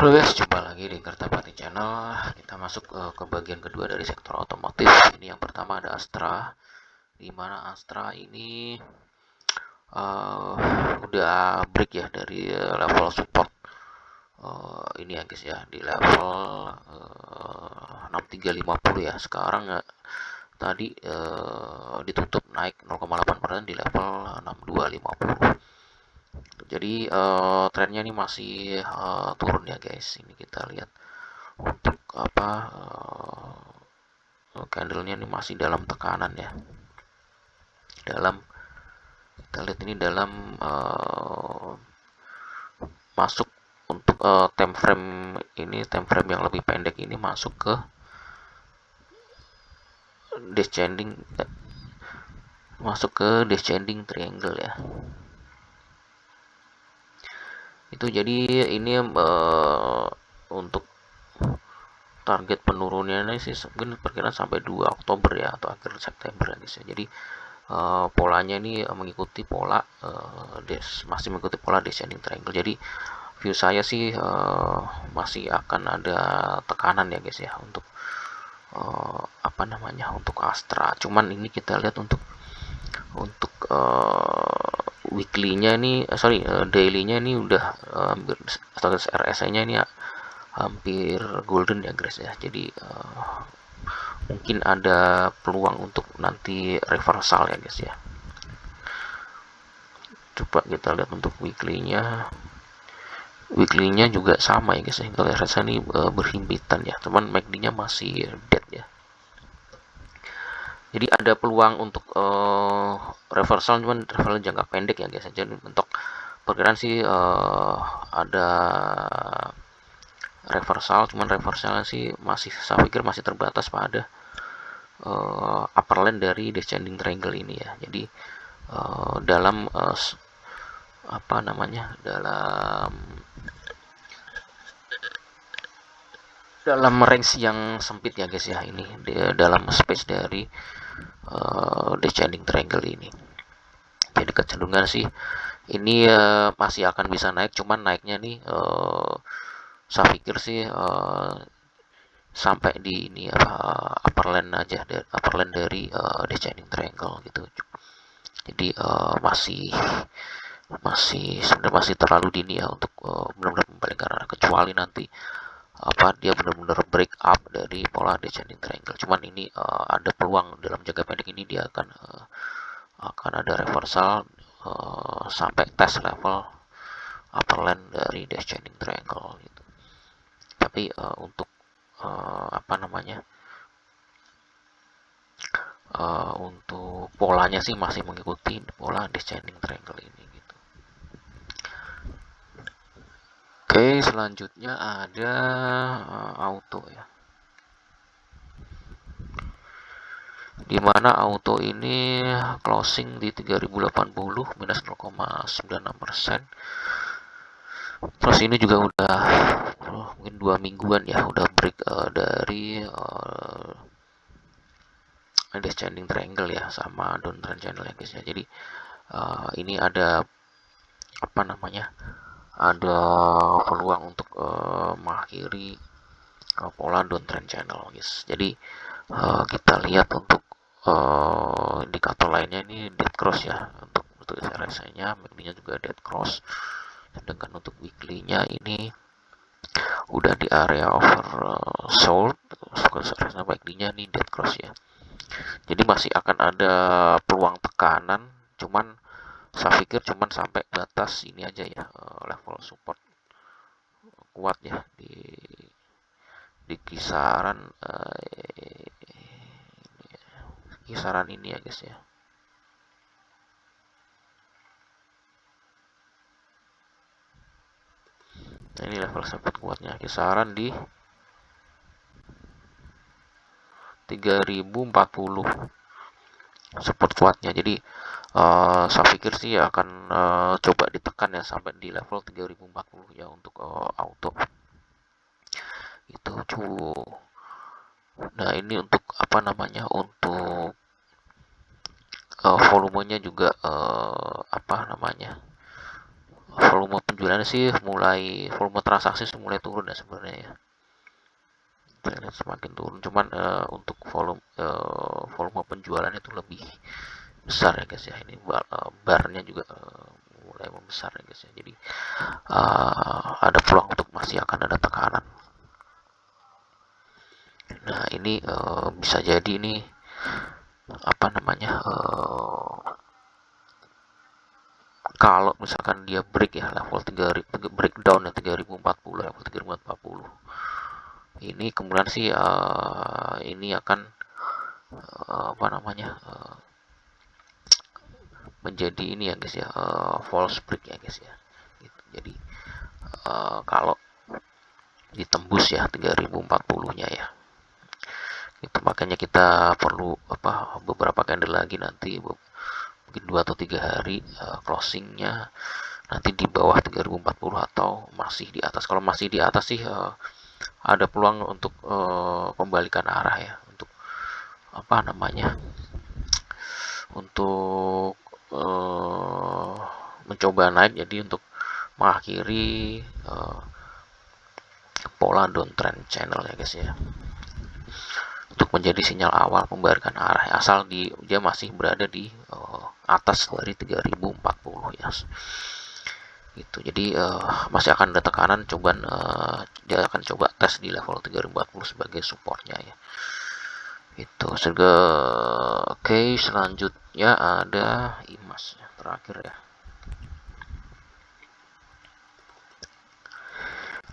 Halo guys, jumpa lagi di Kertapati Channel. Kita masuk ke bagian kedua dari sektor otomotif. Ini yang pertama ada Astra, di mana Astra ini udah break ya dari level support ini ya guys ya, di level 6350 ya. Sekarang tadi ditutup naik 0,8% di level 6250. Jadi trennya ini masih turun ya guys. Ini kita lihat untuk apa, candlenya ini masih dalam tekanan ya. Kita lihat ini dalam masuk untuk time frame yang lebih pendek ini masuk ke descending triangle ya. Itu jadi ini untuk target penurunannya sih mungkin perkiraan sampai 2 Oktober ya, atau akhir September ya guys ya. Jadi polanya ini mengikuti pola masih mengikuti pola descending triangle. Jadi view saya sih masih akan ada tekanan ya guys ya untuk untuk Astra. Cuman ini kita lihat untuk weekly-nya ini daily-nya ini udah status RSI-nya ini hampir golden ya guys ya. Jadi mungkin ada peluang untuk nanti reversal ya guys ya. Coba kita lihat untuk weekly-nya juga sama ya guys ya. Kalau RSI ini berhimpitan ya, teman MACD-nya masih dead ya. Jadi ada peluang untuk reversal, cuman reversal jangka pendek ya guys. Jadi untuk perkiraan sih ada reversal, cuman reversalnya sih saya pikir masih terbatas pada upper line dari descending triangle ini ya. Jadi dalam dalam range yang sempit ya guys ya, ini dalam space dari descending triangle ini. Jadi kecenderungan sih ini masih akan bisa naik, cuman naiknya nih saya pikir sih sampai di ini upper line dari descending triangle gitu. Jadi sebenarnya masih terlalu dini ya untuk benar-benar membalikkan arah, kecuali nanti dia benar-benar break up dari pola descending triangle. Cuman ini ada peluang dalam jangka pendek ini dia akan ada reversal sampai tes level upper line dari descending triangle gitu. Tapi untuk untuk polanya sih masih mengikuti pola descending triangle ini gitu. Oke, selanjutnya ada auto ya. Dimana auto ini closing di 3080 minus 0,96%. Terus ini juga udah mungkin 2 mingguan ya udah break dari descending triangle ya, sama downtrend channel ya guys ya. Jadi ini ada ada peluang untuk mengakhiri pola downtrend channel guys. Jadi kita lihat untuk indikator lainnya ini dead cross ya, untuk RSI-nya, MACD-nya juga dead cross. Sedangkan untuk weekly-nya ini udah di area oversold, RSI MACD-nya ini dead cross ya. Jadi masih akan ada peluang tekanan, cuman saya pikir cuman sampai batas ini aja ya, level support kuat ya di kisaran ini ya guys ya. Nah, ini level support kuatnya kisaran di 3040 support kuatnya. Jadi saya pikir sih akan coba ditekan ya sampai di level 3040 ya untuk auto itu tuh. Nah, ini untuk untuk volumenya juga volume penjualan kemungkinan sih mulai volume transaksi mulai turun ya sebenarnya ya. Semakin turun, cuman untuk volume penjualan itu lebih besar ya guys ya. Ini barnya juga mulai membesar ya guys ya. Jadi ada peluang untuk masih akan ada tekanan. Nah ini bisa jadi ini apa namanya kalau misalkan dia break ya level 3 breakdown ya 3040 level 3040 ini kemudian sih ini akan apa namanya menjadi ini ya guys ya false break ya guys ya gitu. Jadi kalau ditembus ya 3040 nya ya itu makanya kita perlu beberapa candle lagi nanti mungkin 2 atau 3 hari closingnya nanti di bawah 3040 atau masih di atas. Kalau masih di atas sih ada peluang untuk pembalikan arah ya, untuk apa namanya untuk mencoba naik, jadi untuk mengakhiri pola downtrend channel ya guys ya, untuk menjadi sinyal awal pembalikan arah asal dia masih berada di atas dari 3040 ya gitu. Jadi masih akan ada tekanan, dia akan coba tes di level 3040 sebagai supportnya ya itu sehingga. Oke, selanjutnya ada IMAS ya, terakhir ya,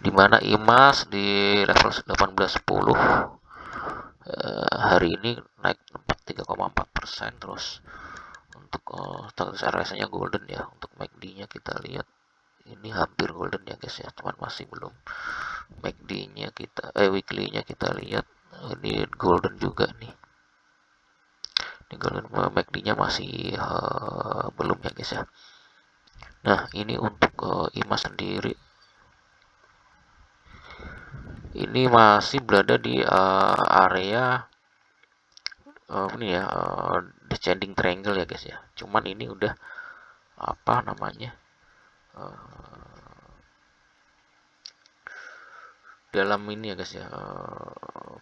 dimana IMAS di level 1810 hari ini naik 3,4%. Terus untuk status RSI nya golden ya. Untuk MACD nya kita lihat ini hampir golden ya guys ya, cuman masih belum. MACD nya kita weekly nya kita lihat ini golden juga nih. Ini golden, MACD nya masih belum ya guys ya. Nah ini untuk IMAS sendiri ini masih berada di area ini ya descending triangle ya guys ya. Cuman ini udah apa namanya dalam ini ya guys ya,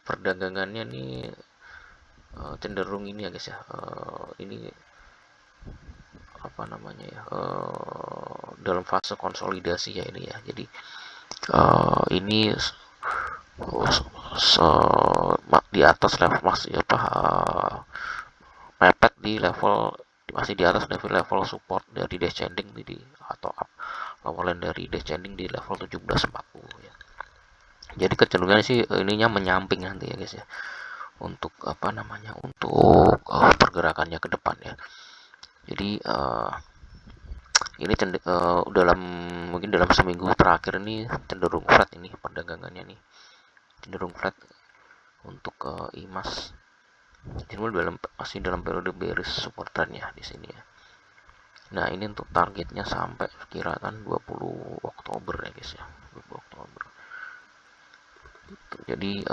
perdagangannya nih cenderung ini ya guys ya, ini apa namanya ya, dalam fase konsolidasi ya ini ya. Jadi ini di atas level masih mepet di level, masih di atas level support dari descending atau awalan dari descending di level 1740 ya. Jadi kecenderungan sih ininya menyamping nanti ya guys ya, untuk apa namanya untuk pergerakannya ke depan ya. Jadi ini mungkin dalam seminggu terakhir ini cenderung flat, ini perdagangannya nih cenderung flat untuk IMAS. Jadi masih dalam periode bearish support trend ya di sini ya. Nah ini untuk targetnya sampai perkiraan 20 Oktober ya guys ya, 20 Oktober. Jadi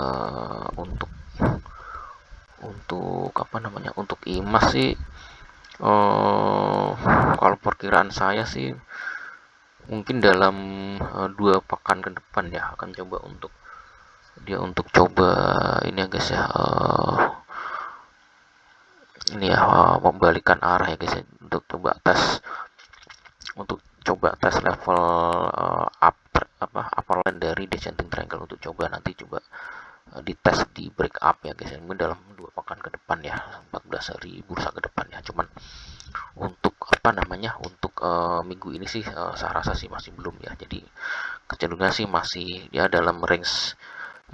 untuk apa namanya untuk IMAS sih kalau perkiraan saya sih mungkin dalam 2 pekan ke depan ya akan coba untuk coba ini ya guys ya, ini ya membalikan arah ya guys ya, untuk coba tes level upper line dari descending triangle, untuk coba nanti dites di break up ya guys ya, mungkin dalam 2 pekan ke depan ya, 14 hari bursa ke depan ya. Cuman untuk apa namanya untuk minggu ini sih saya rasa sih masih belum ya. Jadi kecenderungan sih masih ya dalam range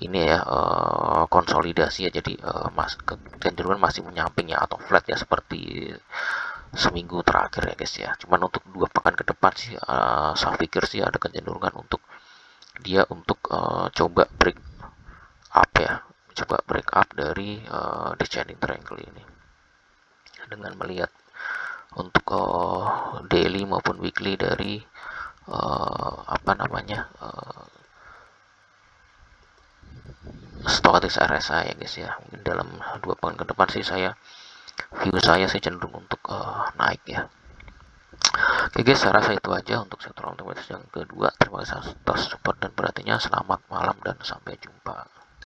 ini ya, konsolidasi ya. Jadi kecenderungan masih menyamping ya atau flat ya seperti seminggu terakhir ya guys ya. Cuman untuk 2 pekan ke depan sih saya pikir sih ada kecenderungan untuk dia coba break up ya, coba break up dari descending triangle ini dengan melihat untuk daily maupun weekly dari apa namanya stochastic RSI ya guys ya. Mungkin dalam 2 pekan ke depan sih view saya sih cenderung untuk naik ya. Oke guys, saya rasa itu aja untuk sektor otomotif yang kedua. Terima kasih atas support dan perhatiannya. Selamat malam dan sampai jumpa.